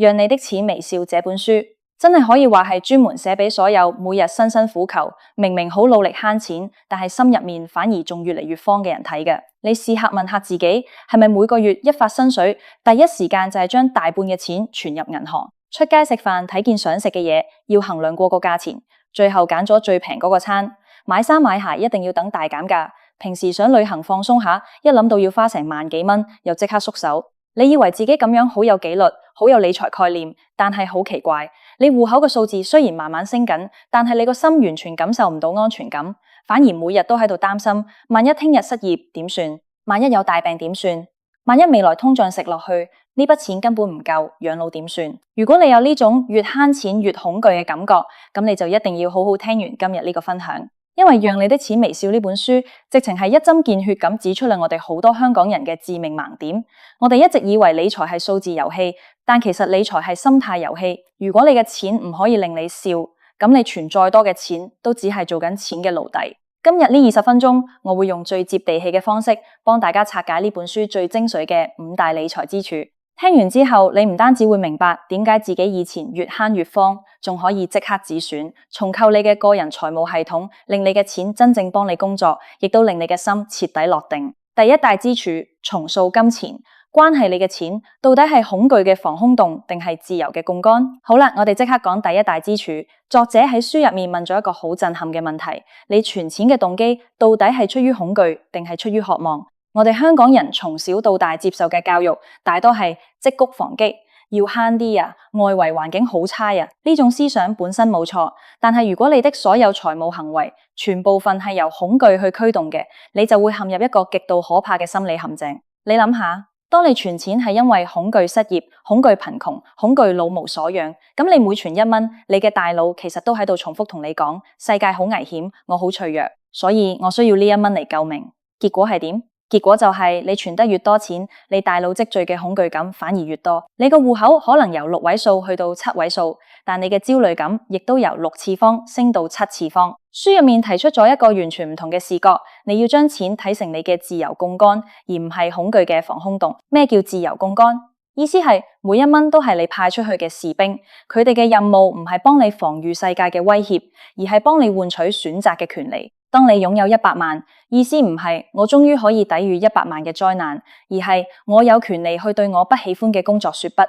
讓你的錢微笑這本書真係可以話係專門寫俾所有每日辛辛苦求，明明好努力慳錢，但係心入面反而仲越嚟越慌嘅人睇嘅。你試下問下自己，係咪每個月一發薪水，第一時間就係將大半嘅錢存入銀行？出街食飯睇見想食嘅嘢，要衡量過個價錢，最後揀咗最平嗰個餐。買衫買鞋一定要等大減價，平時想旅行放鬆下，一諗到要花成萬幾蚊，又即刻縮手。你以為自己咁樣好有紀律，好有理財概念，但係好奇怪，你戶口嘅數字雖然慢慢升緊，但係你個心完全感受唔到安全感，反而每日都喺度擔心，萬一聽日失業點算？萬一有大病點算？萬一未來通脹食落去，呢筆錢根本唔夠，養老點算？如果你有呢種越慳錢越恐懼嘅感覺，咁你就一定要好好聽完今日呢個分享。因為讓你的錢微笑呢本書，直情係一針見血咁指出了我哋好多香港人嘅致命盲點。我哋一直以為理財係數字遊戲，但其實理財係心態遊戲。如果你嘅錢唔可以令你笑，咁你存再多嘅錢都只係做緊錢嘅奴隸。今日呢20分鐘，我會用最接地氣嘅方式，幫大家拆解呢本書最精髓嘅5大理財支柱。聽完之後，你唔單止會明白點解自己以前越慳越慌，仲可以即刻止損，重構你嘅個人財務系統，令你嘅錢真正幫你工作，亦都令你嘅心徹底落定。第一大支柱，重塑金錢，關係你嘅錢到底係恐懼嘅防空洞，定係自由嘅槓桿？好啦，我哋即刻講第一大支柱。作者喺書入面問咗一個好震撼嘅問題：你存錢嘅動機到底係出於恐懼，定係出於渴望？我哋香港人從小到大接受嘅教育，大多係積谷防饑，要慳啲啊，外圍環境好差啊，呢種思想本身冇錯，但係如果你的所有財務行為全部份係由恐懼去驅動嘅，你就會陷入一個極度可怕嘅心理陷阱。你諗下，當你存錢係因為恐懼失業、恐懼貧窮、恐懼老無所養，咁你每存1蚊，你嘅大腦其實都喺度重複同你講：世界好危險，我好脆弱，所以我需要呢1蚊嚟救命。結果係點？結果就係你存得越多錢，你大腦積聚嘅恐懼感反而越多。你個戶口可能由6位數去到7位數，但你嘅焦慮感亦都由6次方升到7次方。書入面提出咗一個完全唔同嘅視角，你要將錢睇成你嘅自由槓桿，而唔係恐懼嘅防空洞。咩叫自由槓桿？意思係每1蚊都係你派出去嘅士兵，佢哋嘅任務唔係幫你防禦世界嘅威脅，而係幫你換取選擇嘅權利。當你擁有100萬，意思唔係我終於可以抵禦100萬嘅災難，而係我有權利去對我不喜歡嘅工作說不，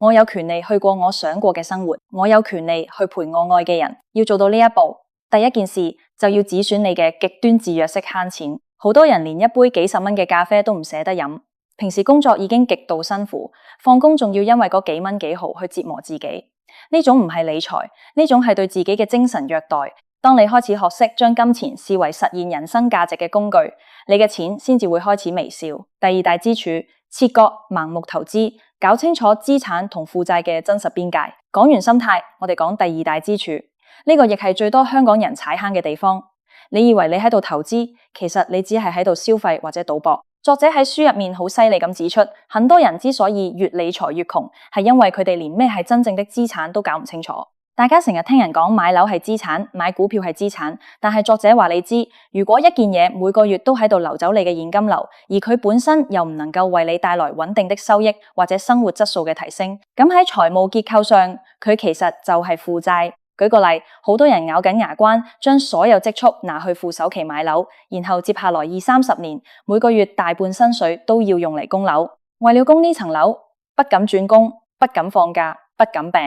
我有權利去過我想過嘅生活，我有權利去陪我愛嘅人。要做到呢一步，第一件事就要止損你嘅極端自虐式慳錢。好多人連一杯幾十蚊嘅咖啡都唔捨得飲，平時工作已經極度辛苦，放工仲要因為嗰幾蚊幾毫去折磨自己。呢種唔係理財，呢種係對自己嘅精神虐待。當你開始學識將金錢視為實現人生價值嘅工具，你嘅錢先至會開始微笑。第二大支柱，切割盲目投資，搞清楚資產同負債嘅真實邊界。講完心態，我哋講第二大支柱，呢個亦係最多香港人踩坑嘅地方。你以為你喺度投資，其實你只係喺度消費或者賭博。作者喺書入面好犀利咁指出，很多人之所以越理財越窮，係因為佢哋連咩係真正的資產都搞唔清楚。大家成日聽人講買樓係資產，買股票係資產，但係作者話你知，如果一件嘢每個月都喺度流走你嘅現金流，而佢本身又唔能夠為你帶來穩定的收益或者生活質素嘅提升，咁喺財務結構上，佢其實就係負債。舉個例，好多人咬緊牙關，將所有積蓄拿去付首期買樓，然後接下來20-30年，每個月大半薪水都要用嚟供樓。為了供呢層樓，不敢轉工，不敢放假，不敢病。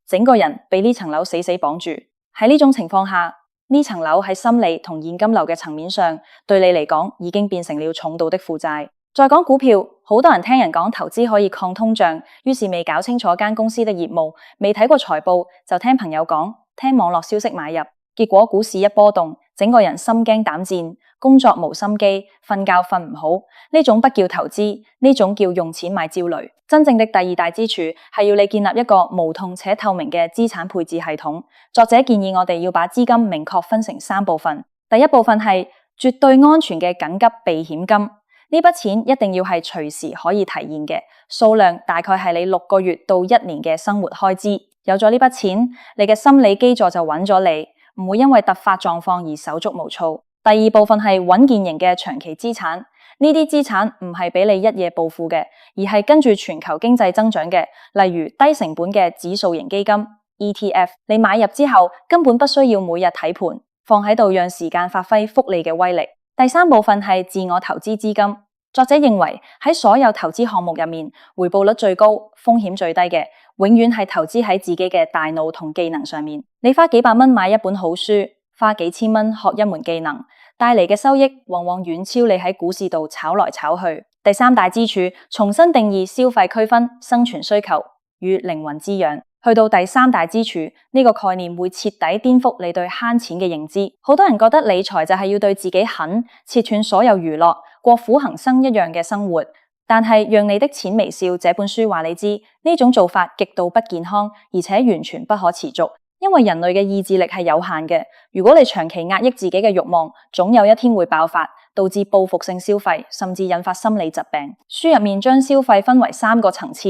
整個人被呢層樓死死綁住。喺呢種情況下，呢層樓喺心理同現金流嘅層面上，對你嚟講已經變成了重度的負債。再講股票，好多人聽人講投資可以抗通脹，於是未搞清楚間公司的業務，未睇過財報，就聽朋友講，聽網絡消息買入，結果股市一波動，整個人心驚膽戰，工作無心機，瞓覺瞓唔好。呢種不叫投資，呢種叫用錢買焦慮。真正的第二大支柱係要你建立一個無痛且透明嘅資產配置系統。作者建議我哋要把資金明確分成3部分。第一部分係絕對安全嘅緊急避險金，呢筆錢一定要係隨時可以提現嘅，數量大概係你6個月到1年嘅生活開支。有咗呢筆錢，你嘅心理基座就穩咗你，唔會因為突發狀況而手足無措。第二部分係穩健型嘅長期資產，呢啲資產唔係俾你一夜暴富嘅，而係跟住全球經濟增長嘅，例如低成本嘅指數型基金 ETF。你買入之後根本不需要每日睇盤，放喺度讓時間發揮複利嘅威力。第三部分係自我投資資金。作者認為喺所有投資項目入面，回報率最高、風險最低嘅，永遠係投資喺自己嘅大腦同技能上面。你花幾百蚊買一本好書，花幾千蚊學一門技能，帶嚟嘅收益往往遠超你喺股市度炒來炒去。第三大支柱，重新定義消費區分生存需求與靈魂滋養。去到第三大支柱，呢個概念會徹底顛覆你對慳錢嘅認知。好多人覺得理財就係要對自己狠，切斷所有娛樂，過苦行僧一樣嘅生活。但係讓你的錢微笑這本書話你知，呢種做法極度不健康，而且完全不可持續。因為人類嘅意志力係有限嘅，如果你長期壓抑自己嘅慾望，總有一天會爆發，導致報復性消費，甚至引發心理疾病。書入面將消費分為3個層次，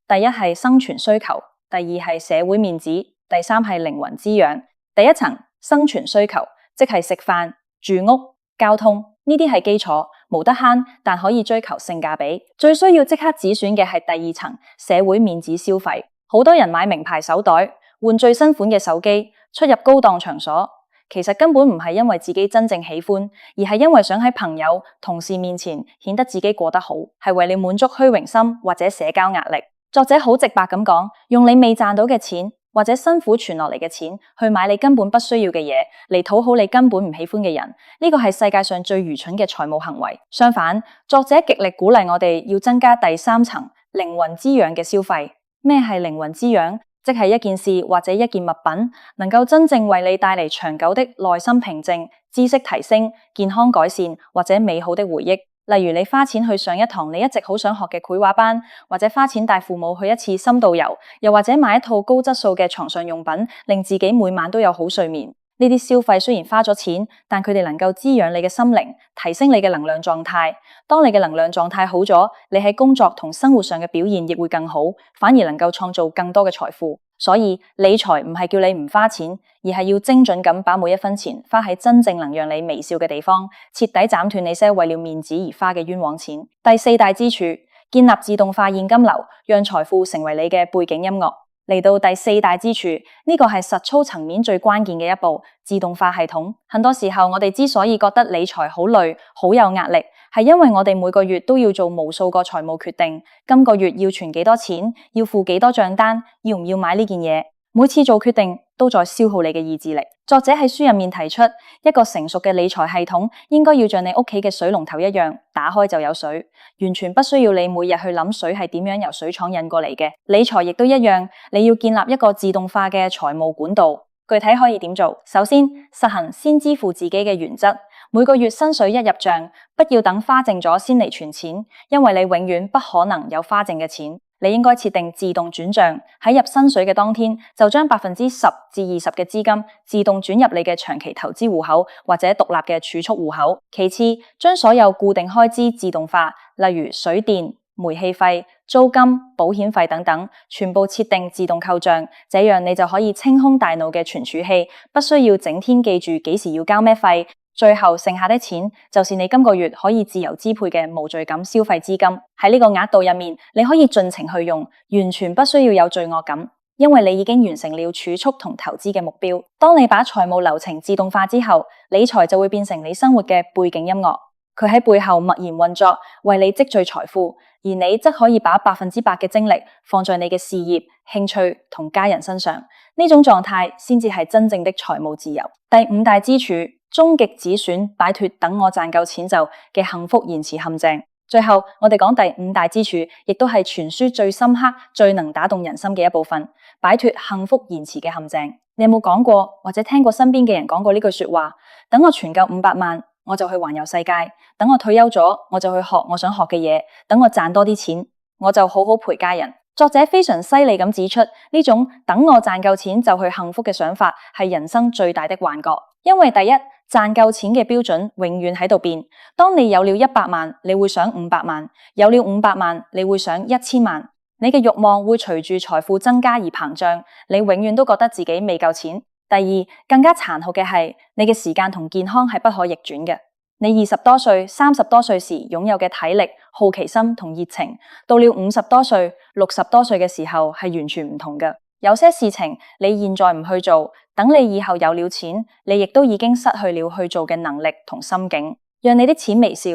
第一係生存需求，第二係社會面子，第三係靈魂滋養。第一層生存需求，即係食飯、住屋、交通，呢啲係基礎，無得慳，但可以追求性價比。最需要即刻止損嘅係第二層社會面子消費。好多人買名牌手袋，換最新款嘅手機，出入高檔場所，其實根本唔係因為自己真正喜歡，而係因為想喺朋友、同事面前顯得自己過得好，係為了滿足虛榮心或者社交壓力。作者好直白咁講，用你未賺到嘅錢或者辛苦存落嚟嘅錢去買你根本不需要嘅嘢，嚟討好你根本唔喜歡嘅人，呢個係世界上最愚蠢嘅財務行為。相反，作者極力鼓勵我哋要增加第三層靈魂滋養嘅消費。咩係靈魂滋養？即係一件事或者一件物品能夠真正為你帶嚟長久的內心平靜、知識提升、健康改善或者美好的回憶。例如你花錢去上一堂你一直好想學嘅繪畫班，或者花錢帶父母去一次深度遊，又或者買一套高質素嘅床上用品，令自己每晚都有好睡眠。呢啲消費雖然花咗錢，但佢哋能夠滋養你嘅心靈，提升你嘅能量狀態。當你嘅能量狀態好咗，你喺工作同生活上嘅表現亦會更好，反而能夠創造更多嘅財富。所以理財唔係叫你唔花錢，而係要精準咁把每一分錢花喺真正能讓你微笑嘅地方，徹底斬斷你些為了面子而花嘅冤枉錢。第四大支柱，建立自動化現金流，讓財富成為你嘅背景音樂。嚟到第四大支柱，呢個係實操層面最關鍵嘅一步，自動化系統。很多時候我哋之所以覺得理財好累、好有壓力，係因為我哋每個月都要做無數個財務決定，今個月要存幾多錢，要付幾多賬單，要唔要買呢件嘢，每次做決定都在消耗你嘅意志力。作者喺書入面提出，一個成熟嘅理財系統應該要像你屋企嘅水龍頭一樣，打開就有水，完全不需要你每日去諗水係點樣由水廠引過嚟嘅。理財亦都一樣，你要建立一個自動化嘅財務管道。具體可以點做？首先，實行先支付自己嘅原則，每個月薪水一入賬，不要等花淨咗先嚟存錢，因為你永遠不可能有花淨嘅錢。你應該設定自動轉賬，喺入薪水嘅當天就將10%至20%嘅資金自動轉入你嘅長期投資戶口或者獨立嘅儲蓄戶口。其次，將所有固定開支自動化，例如水電、煤氣費、租金、保險費等等，全部設定自動扣賬，這樣你就可以清空大腦嘅存儲器，不需要整天記住幾時要交咩費。最後剩下的錢就是你今個月可以自由支配嘅無罪感消費資金。喺呢個額度入面，你可以盡情去用，完全不需要有罪惡感，因為你已經完成了儲蓄同投資嘅目標。當你把財務流程自動化之後，理財就會變成你生活嘅背景音樂，佢喺背後默然運作，為你積聚財富，而你則可以把100%嘅精力放在你嘅事業、興趣同家人身上。呢種狀態先至係真正的財務自由。第五大支柱，終極止損，擺脫等我賺夠錢就嘅幸福延遲陷阱。最後，我哋講第五大支柱，亦都係全書最深刻、最能打動人心嘅一部分，擺脫幸福延遲嘅陷阱。你有冇講過或者聽過身邊嘅人講過呢句說話？等我存夠500萬，我就去環遊世界；等我退休咗，我就去學我想學嘅嘢；等我賺多啲錢，我就好好陪家人。作者非常犀利咁指出，呢種等我賺夠錢就去幸福嘅想法係人生最大的幻覺。因為第一，賺夠錢嘅標準永遠喺度變。當你有了100萬，你會想500萬；有了500萬，你會想1000萬。你嘅慾望會隨住財富增加而膨脹，你永遠都覺得自己未夠錢。第二，更加殘酷嘅係，你嘅時間同健康係不可逆轉嘅。你20多歲、30多歲時擁有嘅體力、好奇心同熱情，到了50多歲、60多歲嘅時候係完全唔同嘅。有些事情你現在唔去做，等你以後有了錢，你亦都已經失去了去做嘅能力同心境。讓你的錢微笑。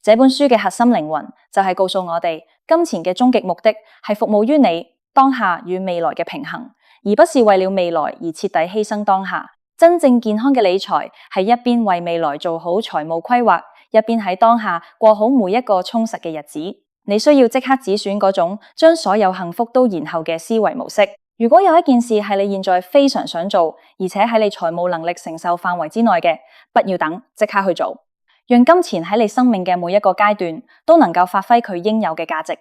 這本書嘅核心靈魂就係告訴我哋，金錢嘅終極目的係服務於你當下與未來嘅平衡，而不是為了未來而徹底犧牲當下。真正健康嘅理財係一邊為未來做好財務規劃，一邊喺當下過好每一個充實嘅日子。你需要即刻止損嗰種將所有幸福都延後嘅思維模式。如果有一件事係你現在非常想做，而且喺你財務能力承受範圍之內嘅，不要等，即刻去做。讓金錢喺你生命嘅每一個階段都能夠發揮佢應有嘅價值，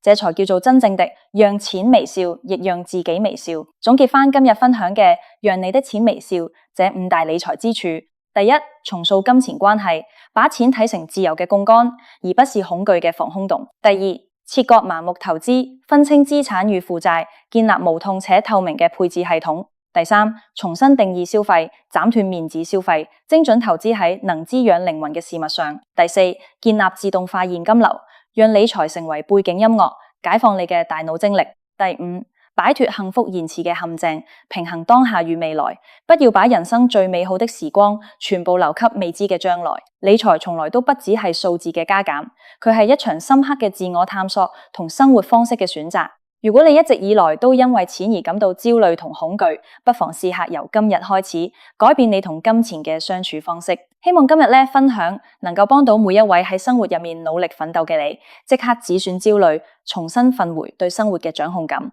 這才叫做真正的讓錢微笑，亦讓自己微笑。總結返今日分享嘅讓你的錢微笑這5大理財支柱：第一，重塑金錢關係，把錢睇成自由嘅槓桿，而不是恐懼嘅防空洞；第二，切割盲目投資，分清資產與負債，建立無痛且透明嘅配置系統；第三，重新定義消費，斬斷面子消費，精準投資喺能滋養靈魂嘅事物上；第四，建立自動化現金流，讓理財成為背景音樂，解放你嘅大腦精力；第五，擺脫幸福延遲嘅陷阱，平衡當下與未來，不要把人生最美好的時光全部留給未知嘅將來。理財從來都不只係數字嘅加減，佢係一場深刻嘅自我探索同生活方式嘅選擇。如果你一直以來都因為錢而感到焦慮同恐懼，不妨試下由今日開始改變你同金錢嘅相處方式。希望今日分享能夠幫到每一位喺生活入面努力奮鬥嘅你，即刻止損焦慮，重新奮回對生活嘅掌控感。